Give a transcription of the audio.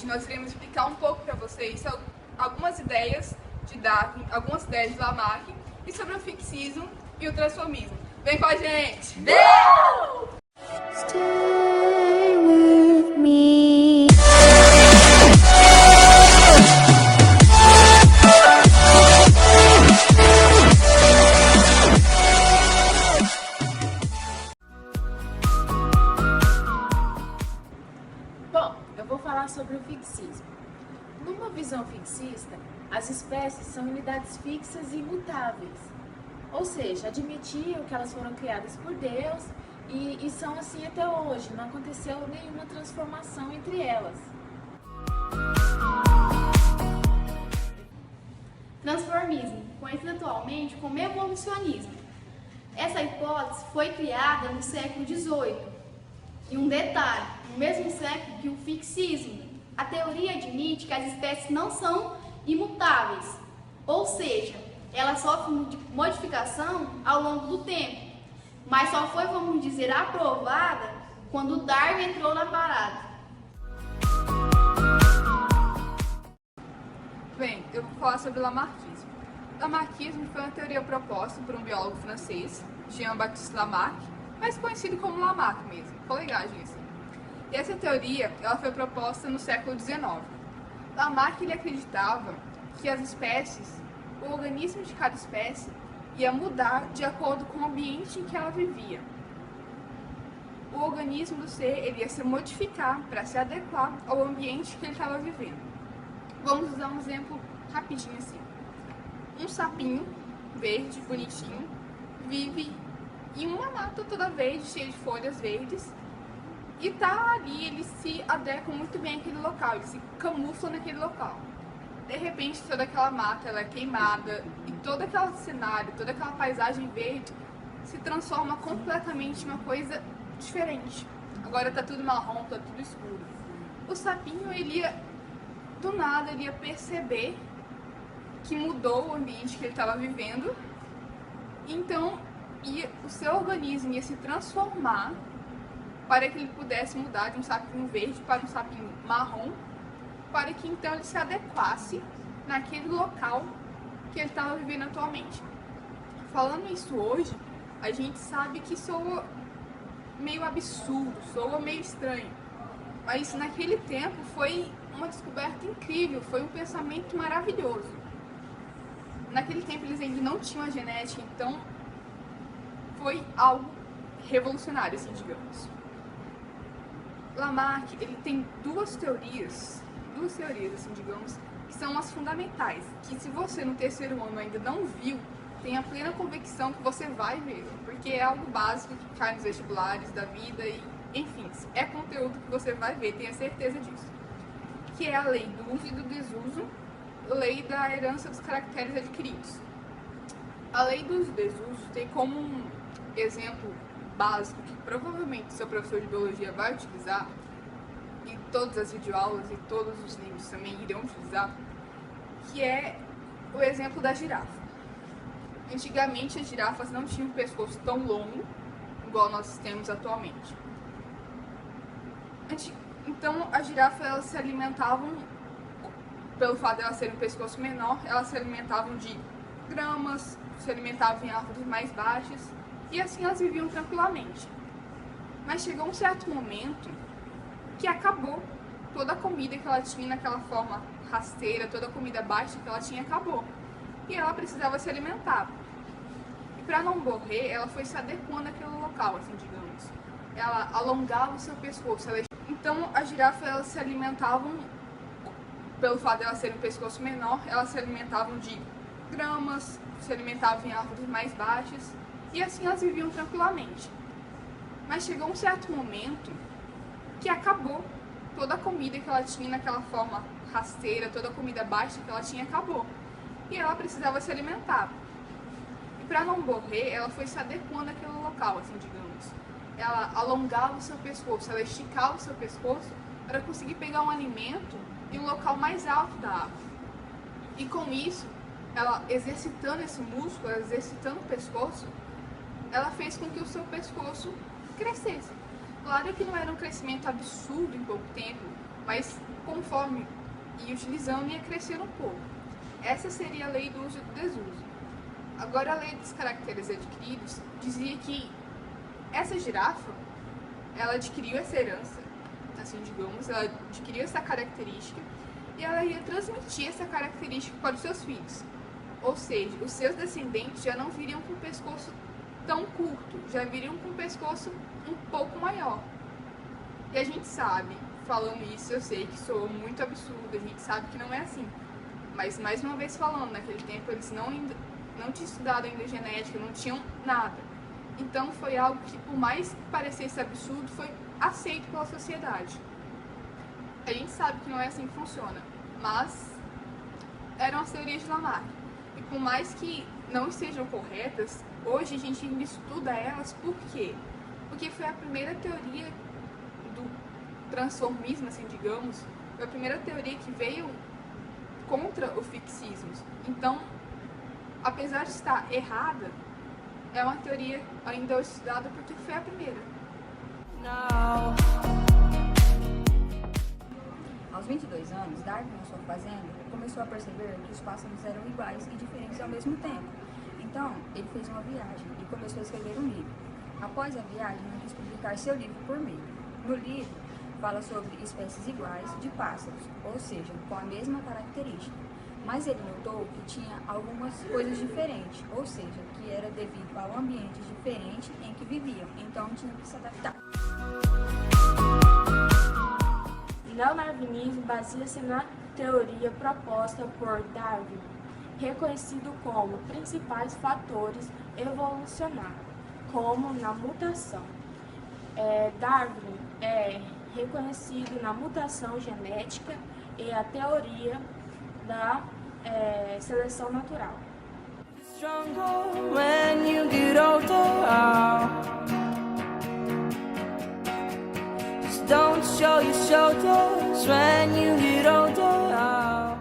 nós iremos explicar um pouco para vocês algumas ideias de Darwin, algumas ideias de Lamarck e sobre o fixismo e o transformismo. Vem com a gente! Stay with me. Bom, eu vou falar sobre o fixismo. Numa visão fixista, as espécies são unidades fixas e imutáveis, ou seja, admitiam que elas foram criadas por Deus e são assim até hoje, não aconteceu nenhuma transformação entre elas. Transformismo, conhecido atualmente como evolucionismo. Essa hipótese foi criada no século XVIII. E um detalhe, no mesmo século que o fixismo. A teoria admite que as espécies não são imutáveis, ou seja, elas sofrem modificação ao longo do tempo, mas só foi, vamos dizer, aprovada quando Darwin entrou na parada. Bem, eu vou falar sobre o Lamarckismo. Lamarckismo foi uma teoria proposta por um biólogo francês, Jean-Baptiste Lamarck, mais conhecido como Lamarck mesmo, colegagem assim. E essa teoria ela foi proposta no século XIX. Lamarck ele acreditava que as espécies, o organismo de cada espécie, ia mudar de acordo com o ambiente em que ela vivia. O organismo do ser ele ia se modificar para se adequar ao ambiente que ele estava vivendo. Vamos usar um exemplo rapidinho assim. Um sapinho verde, bonitinho, vive em uma mata toda verde, cheia de folhas verdes, e tá ali, ele se adequa muito bem àquele local, ele se camufla naquele local. De repente, toda aquela mata ela é queimada e todo aquele cenário, toda aquela paisagem verde se transforma completamente em uma coisa diferente. Agora tá tudo marrom, tá tudo escuro. O sapinho, do nada, ele ia perceber que mudou o ambiente que ele estava vivendo, então o seu organismo ia se transformar para que ele pudesse mudar de um sapinho verde para um sapinho marrom, para que então ele se adequasse naquele local que ele estava vivendo atualmente. Falando isso hoje, a gente sabe que soa meio absurdo, soa meio estranho, mas naquele tempo foi uma descoberta incrível, foi um pensamento maravilhoso. Naquele tempo eles ainda não tinham a genética, então foi algo revolucionário, assim, digamos. Lamarck, ele tem duas teorias, assim, digamos, que são as fundamentais, que se você no terceiro ano ainda não viu, tenha plena convicção que você vai ver, porque é algo básico que cai nos vestibulares da vida e, enfim, é conteúdo que você vai ver, tenha certeza disso. Que é a lei do uso e do desuso, lei da herança dos caracteres adquiridos. A lei dos desusos tem como um exemplo básico que provavelmente seu professor de biologia vai utilizar, e todas as videoaulas e todos os livros também irão utilizar, que é o exemplo da girafa. Antigamente as girafas não tinham um pescoço tão longo, igual nós temos atualmente. Então as girafas elas se alimentavam, pelo fato de elas terem um pescoço menor, elas se alimentavam de gramas, se alimentavam em árvores mais baixas, e assim elas viviam tranquilamente. Mas chegou um certo momento que acabou. Toda a comida que ela tinha naquela forma rasteira, toda a comida baixa que ela tinha acabou. E ela precisava se alimentar. E para não morrer, ela foi se adequando àquele local, assim, digamos. Ela alongava o seu pescoço. Então as girafas elas se alimentavam, pelo fato de elas terem um pescoço menor, elas se alimentavam de gramas, se alimentavam em árvores mais baixas, e assim elas viviam tranquilamente. Mas chegou um certo momento que acabou. Toda a comida que ela tinha naquela forma rasteira, toda a comida baixa que ela tinha acabou. E ela precisava se alimentar. E para não morrer, ela foi se adequando àquele local, assim, digamos. Ela alongava o seu pescoço, ela esticava o seu pescoço para conseguir pegar um alimento em um local mais alto da árvore. E com isso, ela exercitando esse músculo, exercitando o pescoço, ela fez com que o seu pescoço crescesse. Claro que não era um crescimento absurdo em pouco tempo, mas conforme ia utilizando, ia crescer um pouco. Essa seria a lei do uso e do desuso. Agora, a lei dos caracteres adquiridos dizia que essa girafa, ela adquiriu essa herança, assim digamos, ela adquiriu essa característica e ela ia transmitir essa característica para os seus filhos. Ou seja, os seus descendentes já não viriam com o pescoço tão curto, já viriam com o pescoço um pouco maior. E a gente sabe, falando isso, eu sei que soa muito absurdo, a gente sabe que não é assim. Mas, mais uma vez falando, naquele tempo eles não tinham estudado ainda genética, não tinham nada. Então foi algo que, por mais que parecesse absurdo, foi aceito pela sociedade. A gente sabe que não é assim que funciona, mas eram as teorias de Lamarck. E por mais que não estejam corretas, hoje a gente ainda estuda elas. Por quê? Porque foi a primeira teoria do transformismo, assim, digamos, foi a primeira teoria que veio contra o fixismo. Então, apesar de estar errada, é uma teoria ainda estudada porque foi a primeira. Aos 22 anos, Darwin, na sua fazenda, começou a perceber que os pássaros eram iguais e diferentes ao mesmo tempo. Então, ele fez uma viagem e começou a escrever um livro. Após a viagem, ele quis publicar seu livro por meio. No livro, fala sobre espécies iguais de pássaros, ou seja, com a mesma característica. Mas ele notou que tinha algumas coisas diferentes, ou seja, que era devido ao ambiente diferente em que viviam, então tinha que se adaptar. O neodarwinismo baseia-se na teoria proposta por Darwin, reconhecido como principais fatores evolucionários, como na mutação. Darwin é reconhecido na mutação genética e a teoria da seleção natural. Don't show your shoulders when you get older.